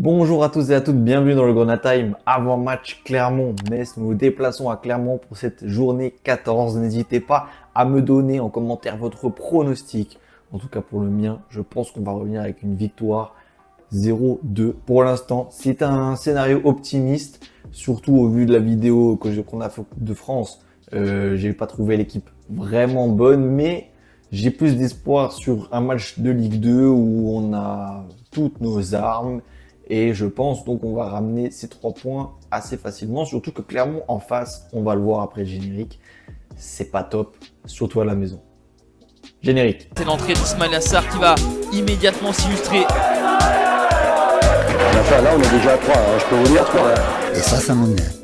Bonjour à tous et à toutes, bienvenue dans le Grenat Time. Avant match Clermont-Metz, nous nous déplaçons à Clermont pour cette journée 14. N'hésitez pas à me donner en commentaire votre pronostic. En tout cas pour le mien, je pense qu'on va revenir avec une victoire 0-2. Pour l'instant, c'est un scénario optimiste, surtout au vu de la vidéo qu'on a fait de France. J'ai pas trouvé l'équipe vraiment bonne, mais j'ai plus d'espoir sur un match de Ligue 2 où on a toutes nos armes. Et je pense donc qu'on va ramener ces 3 points assez facilement. Surtout que Clermont en face, on va le voir après le générique, c'est pas top, surtout à la maison. Générique. C'est l'entrée d'Ismail Assar qui va immédiatement s'illustrer. Enfin, là, on est déjà à 3, hein, je peux vous dire 3. Et ça m'énerve.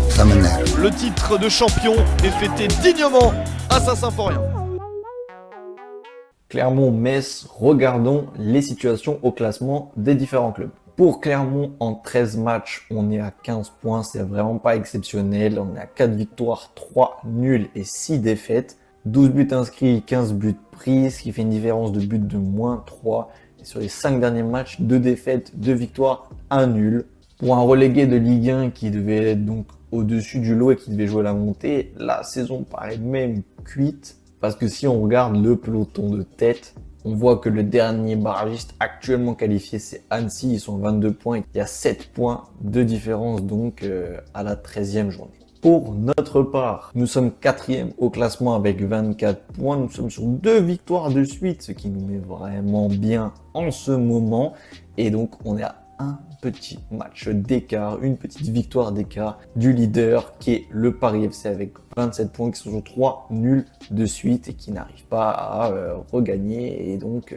Ça m'énerve. Le titre de champion est fêté dignement à Saint-Symphorien. Clermont-Metz, regardons les situations au classement des différents clubs. Pour Clermont, en 13 matchs, on est à 15 points, c'est vraiment pas exceptionnel. On est à 4 victoires, 3 nuls et 6 défaites. 12 buts inscrits, 15 buts pris, ce qui fait une différence de but de moins 3. Et sur les 5 derniers matchs, 2 défaites, 2 victoires, 1 nul. Pour un relégué de Ligue 1 qui devait être donc au-dessus du lot et qui devait jouer la montée, la saison paraît même cuite. Parce que si on regarde le peloton de tête, on voit que le dernier barragiste actuellement qualifié, c'est Annecy. Ils sont à 22 points. Il y a 7 points de différence donc à la 13e journée. Pour notre part, nous sommes 4e au classement avec 24 points. Nous sommes sur 2 victoires de suite, ce qui nous met vraiment bien en ce moment. Et donc, on est à un petit match d'écart, une petite victoire d'écart du leader qui est le Paris FC avec 27 points, qui sont sur 3 nuls de suite et qui n'arrivent pas à regagner et donc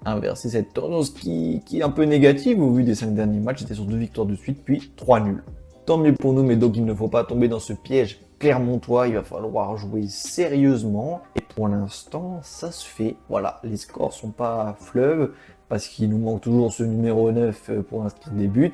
inverser cette tendance qui est un peu négative au vu des 5 derniers matchs. C'était sur 2 victoires de suite puis 3 nuls. Tant mieux pour nous, mais donc il ne faut pas tomber dans ce piège clermontois. Il va falloir jouer sérieusement. Et pour l'instant, ça se fait. Voilà, les scores sont pas fleuves parce qu'il nous manque toujours ce numéro 9 pour inscrire des buts.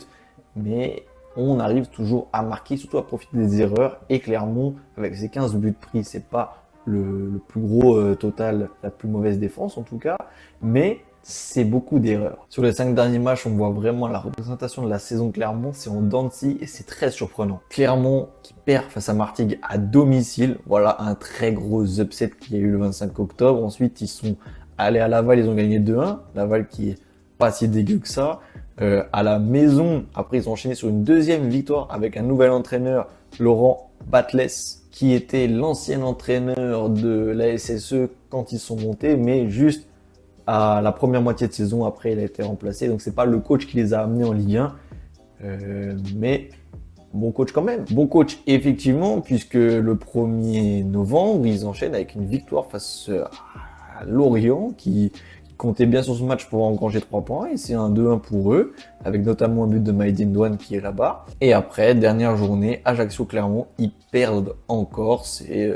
Mais on arrive toujours à marquer, surtout à profiter des erreurs. Et Clermont, avec ses 15 buts pris, c'est pas le plus gros total, la plus mauvaise défense en tout cas. Mais c'est beaucoup d'erreurs. Sur les 5 derniers matchs, on voit vraiment la représentation de la saison de Clermont, c'est en dents de scie et c'est très surprenant. Clermont qui perd face à Martigues à domicile, voilà un très gros upset qu'il y a eu le 25 octobre. Ensuite, ils sont allés à Laval, ils ont gagné 2-1. Laval qui est pas si dégueu que ça. À la maison, après ils ont enchaîné sur une deuxième victoire avec un nouvel entraîneur, Laurent Batles, qui était l'ancien entraîneur de la SSE quand ils sont montés, mais juste à la première moitié de saison, après il a été remplacé, donc c'est pas le coach qui les a amenés en Ligue 1, mais bon coach quand même. Bon coach effectivement, puisque le 1er novembre, ils enchaînent avec une victoire face à Lorient, qui comptait bien sur ce match pour engranger 3 points, et c'est un 2-1 pour eux, avec notamment un but de Maïdine Douane qui est là-bas. Et après, dernière journée, Ajaccio-Clermont, ils perdent encore, c'est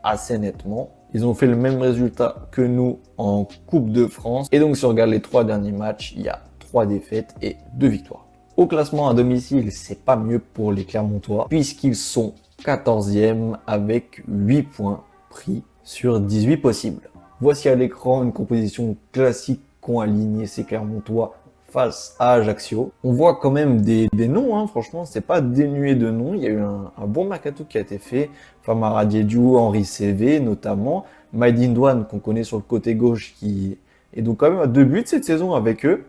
assez nettement. Ils ont fait le même résultat que nous en Coupe de France. Et donc, si on regarde les 3 derniers matchs, il y a 3 défaites et 2 victoires. Au classement à domicile, c'est pas mieux pour les Clermontois, puisqu'ils sont 14e avec 8 points pris sur 18 possibles. Voici à l'écran une composition classique qu'ont aligné ces Clermontois face à Ajaccio. On voit quand même des noms, hein, franchement, c'est pas dénué de noms. Il y a eu un bon mercato qui a été fait. Famara Diédhiou, Henri CV notamment. Maïdine Douane qu'on connaît sur le côté gauche qui est donc quand même à 2 buts cette saison avec eux.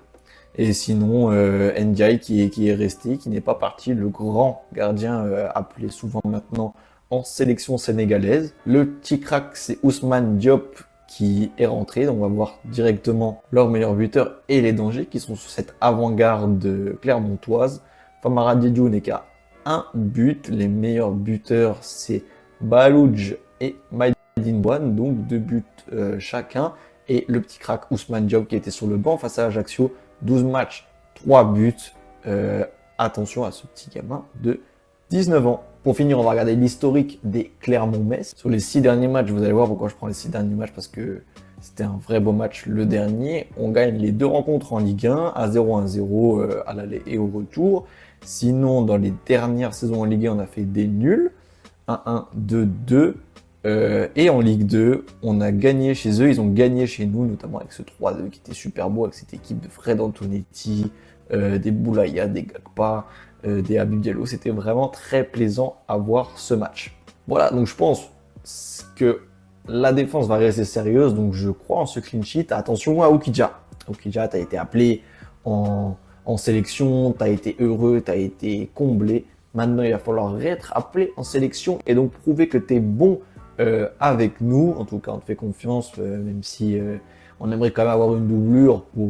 Et sinon, Ndiaye qui est resté, qui n'est pas parti, le grand gardien appelé souvent maintenant en sélection sénégalaise. Le petit crack, c'est Ousmane Diop qui est rentré, donc on va voir directement leurs meilleurs buteurs et les dangers qui sont sur cette avant-garde clermontoise. Famara Diédhiou n'est qu'à 1 but, les meilleurs buteurs c'est Balouj et Maïdine Douane, donc 2 buts chacun, et le petit crack Ousmane Diop qui était sur le banc face à Ajaccio, 12 matchs, 3 buts, attention à ce petit gamin de 19 ans. Pour finir, on va regarder l'historique des Clermont-Metz. Sur les 6 derniers matchs, vous allez voir pourquoi je prends les 6 derniers matchs, parce que c'était un vrai beau match le dernier. On gagne les 2 rencontres en Ligue 1, 1-0, 1-0 à l'aller et au retour. Sinon, dans les dernières saisons en Ligue 1, on a fait des nuls, 1-1, 2-2. Et en Ligue 2, on a gagné chez eux, ils ont gagné chez nous, notamment avec ce 3-2 qui était super beau, avec cette équipe de Fred Antonetti, des Boulaya, des Gakpa, des Habib Diallo. C'était vraiment très plaisant à voir ce match. Voilà, donc je pense que la défense va rester sérieuse, donc je crois en ce clean sheet. Attention à Oukidja. Oukidja, tu as été appelé en sélection, tu as été heureux, tu as été comblé. Maintenant, il va falloir être appelé en sélection et donc prouver que tu es bon avec nous. En tout cas, on te fait confiance, même si on aimerait quand même avoir une doublure pour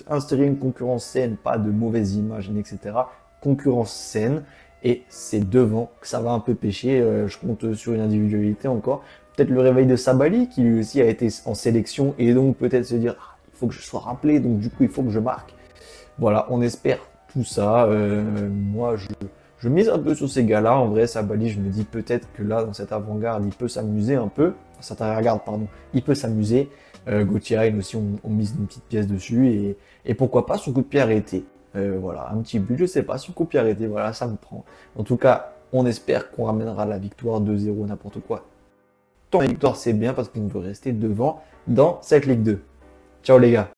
instaurer une concurrence saine, pas de mauvaises images, etc. Concurrence saine. Et c'est devant que ça va un peu pêcher. Je compte sur une individualité encore. Peut-être le réveil de Sabali, qui lui aussi a été en sélection, et donc peut-être se dire ah, il faut que je sois rappelé, donc du coup il faut que je marque. Voilà, on espère tout ça. Moi, je mise un peu sur ces gars-là. En vrai, Sabali, je me dis peut-être que là, dans cette avant-garde, il peut s'amuser un peu. Cette arrière-garde, pardon, il peut s'amuser. Gauthier aussi, on mise une petite pièce dessus. Et pourquoi pas son coup de pied arrêté. Voilà, un petit but, je sais pas, son coup de pied arrêté, voilà, ça me prend. En tout cas, on espère qu'on ramènera la victoire 2-0, n'importe quoi. Tant la victoire, c'est bien parce qu'on veut rester devant dans cette Ligue 2. Ciao les gars!